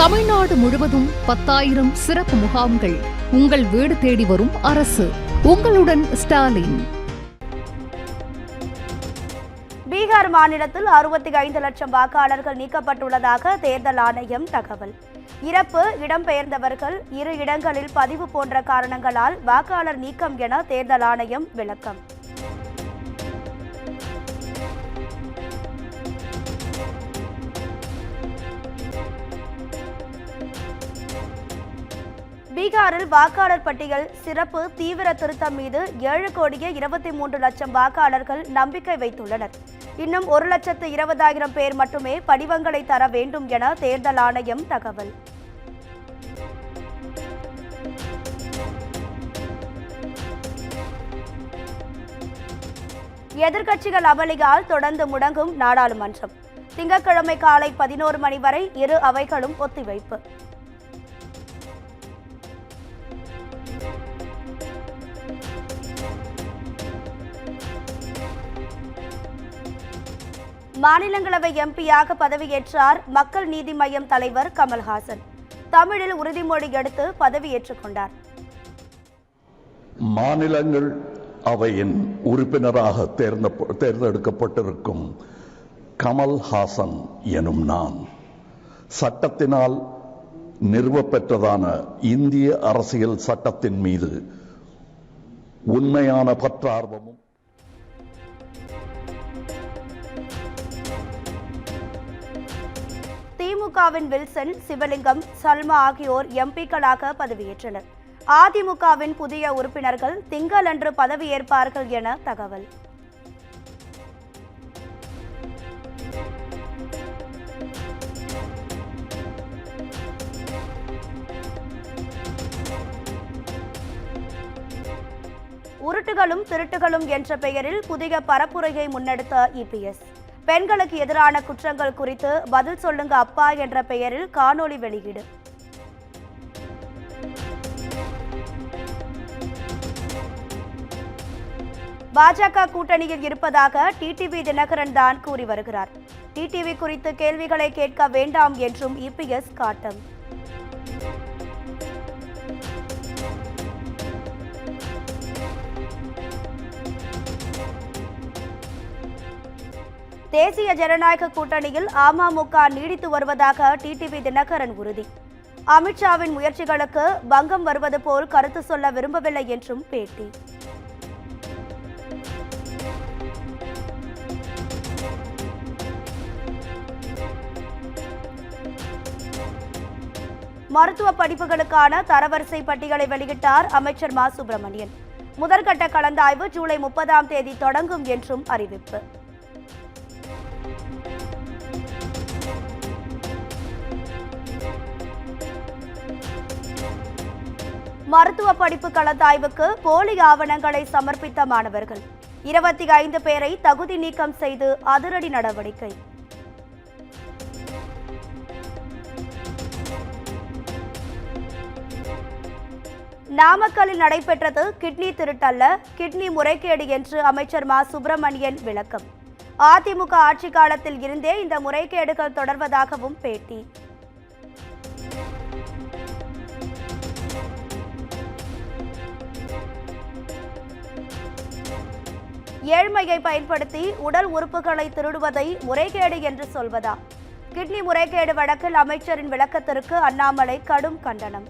தமிழ்நாடு முழுவதும் 10,000 சிறப்பு முகாம்கள். உங்கள் வீடு தேடி வரும் அரசு. உங்களுடன் ஸ்டாலின். பீகார் மாநிலத்தில் 65 லட்சம் வாக்காளர்கள் நீக்கப்பட்டுள்ளதாக தேர்தல் ஆணையம் தகவல். இறப்பு, இடம்பெயர்ந்தவர்கள், 2 இடங்களில் பதிவு போன்ற காரணங்களால் வாக்காளர் நீக்கம் என தேர்தல் ஆணையம் விளக்கம். பீகாரில் வாக்காளர் பட்டியல் சிறப்பு தீவிர திருத்தம் மீது 7,23,00,000 வாக்காளர்கள் நம்பிக்கை வைத்துள்ளனர். இன்னும் 1,20,000 பேர் மட்டுமே படிவங்களை தர வேண்டும் என தேர்தல் ஆணையம் தகவல். எதிர்க்கட்சிகள் அமளியால் தொடர்ந்து முடங்கும் நாடாளுமன்றம். திங்கட்கிழமை காலை 11 மணி வரை 2 அவைகளும் ஒத்திவைப்பு. மாநிலங்களவை எம்பியாக பதவியேற்றார் மக்கள் நீதி மய்யம் தலைவர் கமல்ஹாசன். தமிழில் உறுதிமொழி எடுத்து பதவியேற்றுக் கொண்டார். மாநிலங்கள் அவையின் உறுப்பினராக தேர்ந்தெடுக்கப்பட்டிருக்கும் கமல்ஹாசன் எனும் நான் சட்டத்தினால் நிறுவப்பெற்றதான இந்திய அரசியல் சட்டத்தின் மீது உண்மையான பற்றார்வமும் திமுகவின் வில்சன், சிவலிங்கம், சல்மா ஆகியோர் எம்பிக்களாக பதவியேற்றனர். அதிமுகவின் புதிய உறுப்பினர்கள் திங்களன்று பதவியேற்பார்கள் என தகவல். உருட்டுகளும் திருட்டுகளும் என்ற பெயரில் புதிய பரப்புரையை முன்னெடுத்த இபிஎஸ். பெண்களுக்கு எதிரான குற்றங்கள் குறித்து பதில் சொல்லுங்க அப்பா என்ற பெயரில் காணொலி வெளியீடு. பாஜக கூட்டணியில் இருப்பதாக டிடிவி தினகரன் தான் கூறி வருகிறார். டிடிவி குறித்து கேள்விகளை கேட்க வேண்டாம் என்றும் இபிஎஸ் காட்டம். தேசிய ஜனநாயக கூட்டணியில் அமமுக நீடித்து வருவதாக டிடிவி தினகரன் உறுதி. அமித்ஷாவின் முயற்சிகளுக்கு பங்கம் வருவது போல் கருத்து சொல்ல விரும்பவில்லை என்றும் பேட்டி. மருத்துவ படிப்புகளுக்கான தரவரிசை பட்டியலை வெளியிட்டார் அமைச்சர் மா சுப்பிரமணியன். முதற்கட்ட கலந்தாய்வு ஜூலை 30ஆம் தேதி தொடங்கும் என்றும் அறிவிப்பு. மருத்துவ படிப்பு கலந்தாய்வுக்கு போலி ஆவணங்களை சமர்ப்பித்த மாணவர்கள் 25 பேரை தகுதி நீக்கம் செய்து அதிரடி நடவடிக்கை. நாமக்கல்லில் நடைபெற்றது கிட்னி திருட்டல்ல, கிட்னி முறைகேடு என்று அமைச்சர் மா சுப்பிரமணியன் விளக்கம். அதிமுக ஆட்சி காலத்தில் இருந்தே இந்த முறைகேடுகள் தொடர்வதாகவும் பேட்டி. ஏழ்மையை பயன்படுத்தி உடல் உறுப்புகளை திருடுவதை முறைகேடு என்று சொல்வதா? கிட்னி முறைகேடு வழக்கில் அமைச்சரின் விளக்கத்திற்கு அண்ணாமலை கடும் கண்டனம்.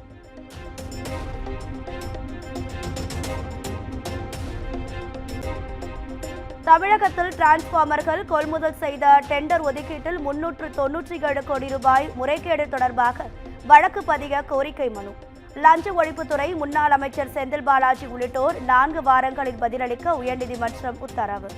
தமிழகத்தில் டிரான்ஸ்பார்மர்கள் கொள்முதல் செய்த டெண்டர் ஒதுக்கீட்டில் 397 கோடி ரூபாய் முறைகேடு தொடர்பாக வழக்கு பதிய கோரிக்கை மனு. லஞ்ச ஒழிப்புத்துறை முன்னாள் அமைச்சர் செந்தில் பாலாஜி உள்ளிட்டோர் 4 வாரங்களில் பதிலளிக்க உயர்நீதிமன்றம் உத்தரவு.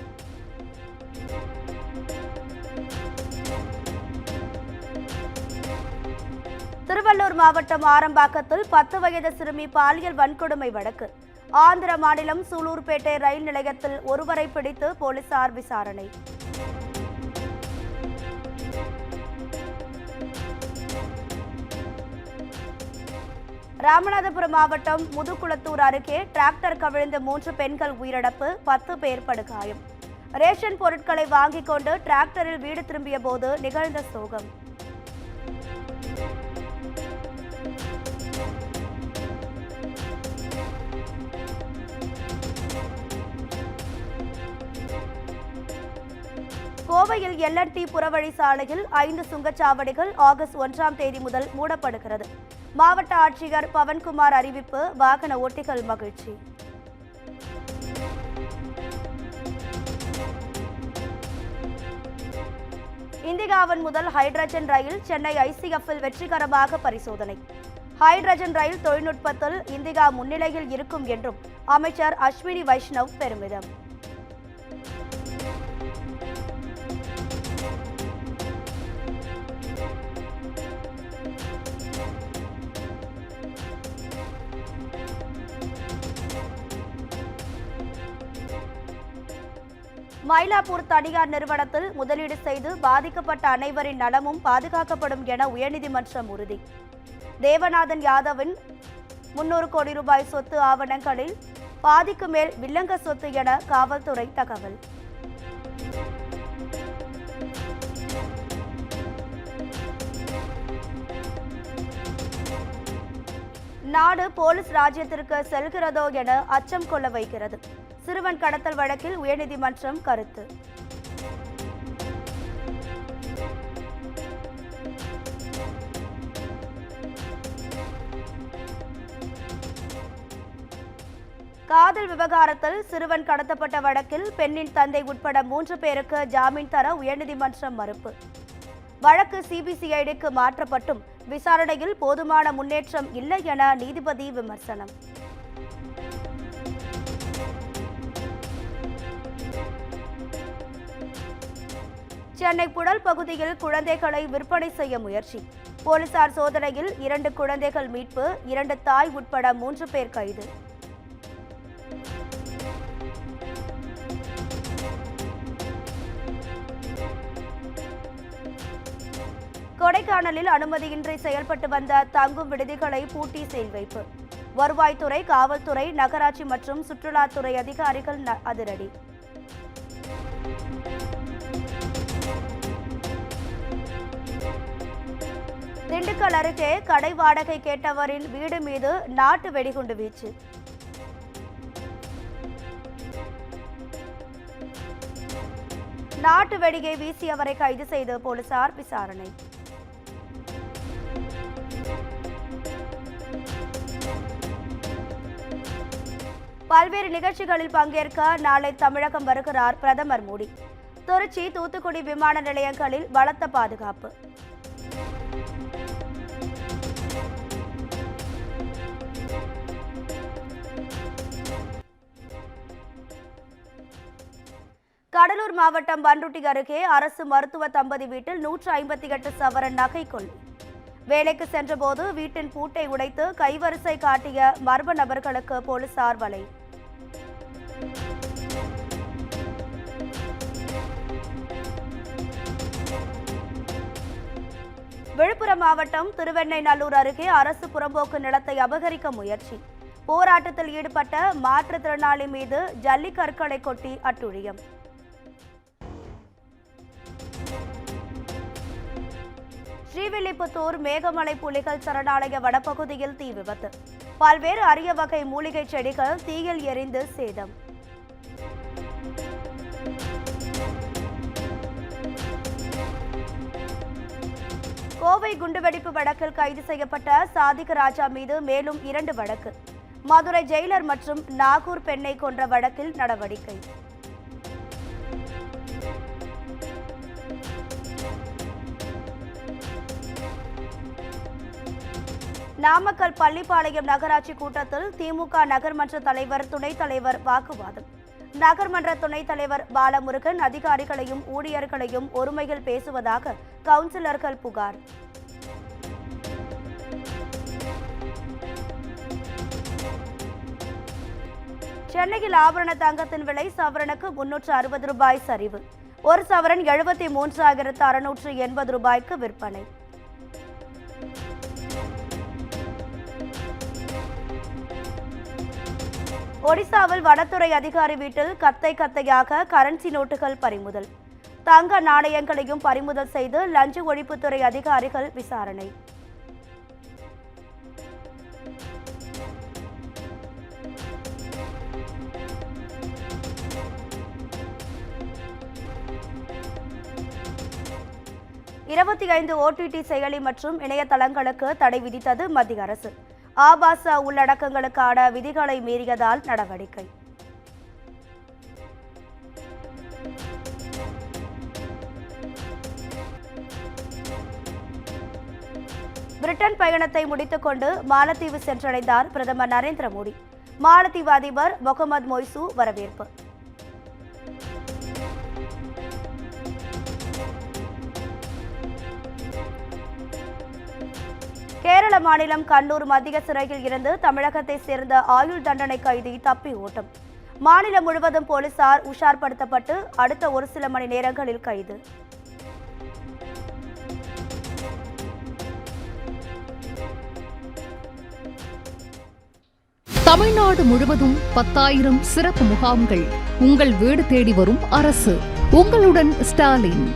திருவள்ளூர் மாவட்டம் ஆரம்பாக்கத்தில் 10 வயது சிறுமி பாலியல் வன்கொடுமை வழக்கு. ஆந்திர மாநிலம் சூலூர்பேட்டை ரயில் நிலையத்தில் ஒருவரை பிடித்து போலீசார் விசாரணை. ராமநாதபுரம் மாவட்டம் முதுகுளத்தூர் அருகே டிராக்டர் கவிழ்ந்து 3 பெண்கள் உயிரிழப்பு, 10 பேர் படுகாயம். ரேஷன் பொருட்களை வாங்கிக் கொண்டு டிராக்டரில் வீடு திரும்பிய போது நிகழ்ந்த சோகம். கோவையில் எல்என்டி புறவழி சாலையில் 5 சுங்கச்சாவடிகள் ஆகஸ்ட் 1ஆம் தேதி முதல் மூடப்படுகிறது. மாவட்ட ஆட்சியர் பவன்குமார் அறிவிப்பு. வாகன ஓட்டிகள் மகிழ்ச்சி. இந்திகாவின் முதல் ஹைட்ரஜன் ரயில் சென்னை ஐசிஎஃப்பில் வெற்றிகரமாக பரிசோதனை. ஹைட்ரஜன் ரயில் தொழில்நுட்பத்தில் இந்திகா முன்னிலையில் இருக்கும் என்றும் அமைச்சர் அஸ்வினி வைஷ்ணவ் பெருமிதம். மயிலாப்பூர் தனியார் நிறுவனத்தில் முதலீடு செய்து பாதிக்கப்பட்ட அனைவரின் நலமும் பாதுகாக்கப்படும் என உயர்நீதிமன்றம் உறுதி. தேவநாதன் யாதவின் 300 கோடி ரூபாய் சொத்து ஆவணங்களில் பாதிக்கு மேல் வில்லங்க சொத்து என காவல்துறை தகவல். நாடு போலீஸ் ராஜ்யத்திற்கு செல்கிறதோ என அச்சம் கொள்ள வைக்கிறது. சிறுவன் கடத்தல் வழக்கில் உயர்நீதிமன்றம் கருத்து. காதல் விவகாரத்தில் சிறுவன் கடத்தப்பட்ட வழக்கில் பெண்ணின் தந்தை உட்பட 3 பேருக்கு ஜாமீன் தர உயர்நீதிமன்றம் மறுப்பு. வழக்கு சிபிசிஐடிக்கு மாற்றப்பட்டும் விசாரணையில் போதுமான முன்னேற்றம் இல்லை என நீதிபதி விமர்சனம். சென்னை புழல் பகுதியில் குழந்தைகளை விற்பனை செய்ய முயற்சி. போலீசார் சோதனையில் 2 குழந்தைகள் மீட்பு. 2 தாய் உட்பட 3 பேர் கைது. கொடைக்கானலில் அனுமதியின்றி செயல்பட்டு வந்த தங்கும் விடுதிகளை பூட்டி சீல் வைப்பு. வருவாய்த்துறை, காவல்துறை, நகராட்சி மற்றும் சுற்றுலாத்துறை அதிகாரிகள் அதிரடி. திண்டுக்கல் அருகே கடை வாடகை கேட்டவரின் வீடு மீது நாட்டு வெடிகுண்டு வீச்சு. நாட்டு வெடியை வீசியவரை கைது செய்து போலீசார் விசாரணை. பல்வேறு நிகழ்ச்சிகளில் பங்கேற்க நாளை தமிழகம் வருகிறார் பிரதமர் மோடி. திருச்சி, தூத்துக்குடி விமான நிலையங்களில் பலத்த பாதுகாப்பு. கடலூர் மாவட்டம் பண்ருட்டி அருகே அரசு மருத்துவ தம்பதி வீட்டில் 158 சவரன் நகை கொள்ளை. வேலைக்கு சென்றபோது வீட்டின் பூட்டை உடைத்து கைவரிசை காட்டிய மர்ம நபர்களுக்கு போலீசார் வலை. விழுப்புரம் மாவட்டம் திருவெண்ணைநல்லூர் அருகே அரசு புறம்போக்கு நிலத்தை அபகரிக்க முயற்சி. போராட்டத்தில் ஈடுபட்ட மாற்றுத்திறனாளி மீது ஜல்லிக்கற்களை கொட்டி அட்டுழியம். ஸ்ரீவில்லிபுத்தூர் மேகமலை புலிகள் சரணாலய வனப்பகுதியில் தீ விபத்து. பல்வேறு அரிய வகை மூலிகை செடிகள் தீயில் எரிந்து சேதம். கோவை குண்டுவெடிப்பு வழக்கில் கைது செய்யப்பட்ட சாதிக் ராஜா மீது மேலும் 2 வழக்கு. மதுரை ஜெயிலர் மற்றும் நாகூர் பெண்ணை கொன்ற வழக்கில் நடவடிக்கை. நாமக்கல் பள்ளிப்பாளையம் நகராட்சி கூட்டத்தில் திமுக நகர்மன்ற தலைவர், துணைத் தலைவர் வாக்குவாதம். நகர்மன்ற துணைத் தலைவர் பாலமுருகன் அதிகாரிகளையும் ஊழியர்களையும் ஒருமையில் பேசுவதாக கவுன்சிலர்கள் புகார். சென்னையில் ஆபரண தங்கத்தின் விலை சவரனுக்கு 360 ரூபாய் சரிவு. 1 சவரன் 73,680 ரூபாய்க்கு விற்பனை. ஒடிசாவில் வனத்துறை அதிகாரி வீட்டில் கத்தையாக கரன்சி நோட்டுகள் பறிமுதல். தங்க நாணயங்களையும் பறிமுதல் செய்து லஞ்ச ஒழிப்புத்துறை அதிகாரிகள் விசாரணை. 25 OTT செயலி மற்றும் இணையதளங்களுக்கு தடை விதித்தது மத்திய அரசு. ஆபாச உள்ளடக்கங்களுக்கான விதிகளை மீறியதால் நடவடிக்கை. பிரிட்டன் பயணத்தை முடித்துக்கொண்டு மாலத்தீவு சென்றடைந்தார் பிரதமர் நரேந்திர மோடி. மாலத்தீவு அதிபர் முகமது மொய்சு வரவேற்பு. கேரள மாநிலம் கண்ணூர் மத்திய சிறையில் இருந்து தமிழகத்தை சேர்ந்த ஆயுள் தண்டனை கைதி தப்பி ஓட்டம். மாநிலம் முழுவதும் போலீசார் உஷார்படுத்தப்பட்டு அடுத்த ஒரு சில மணி நேரங்களில் கைது. தமிழ்நாடு முழுவதும் 10,000 சிறப்பு முகாம்கள். உங்கள் வீடு தேடி வரும் அரசு. உங்களுடன் ஸ்டாலின்.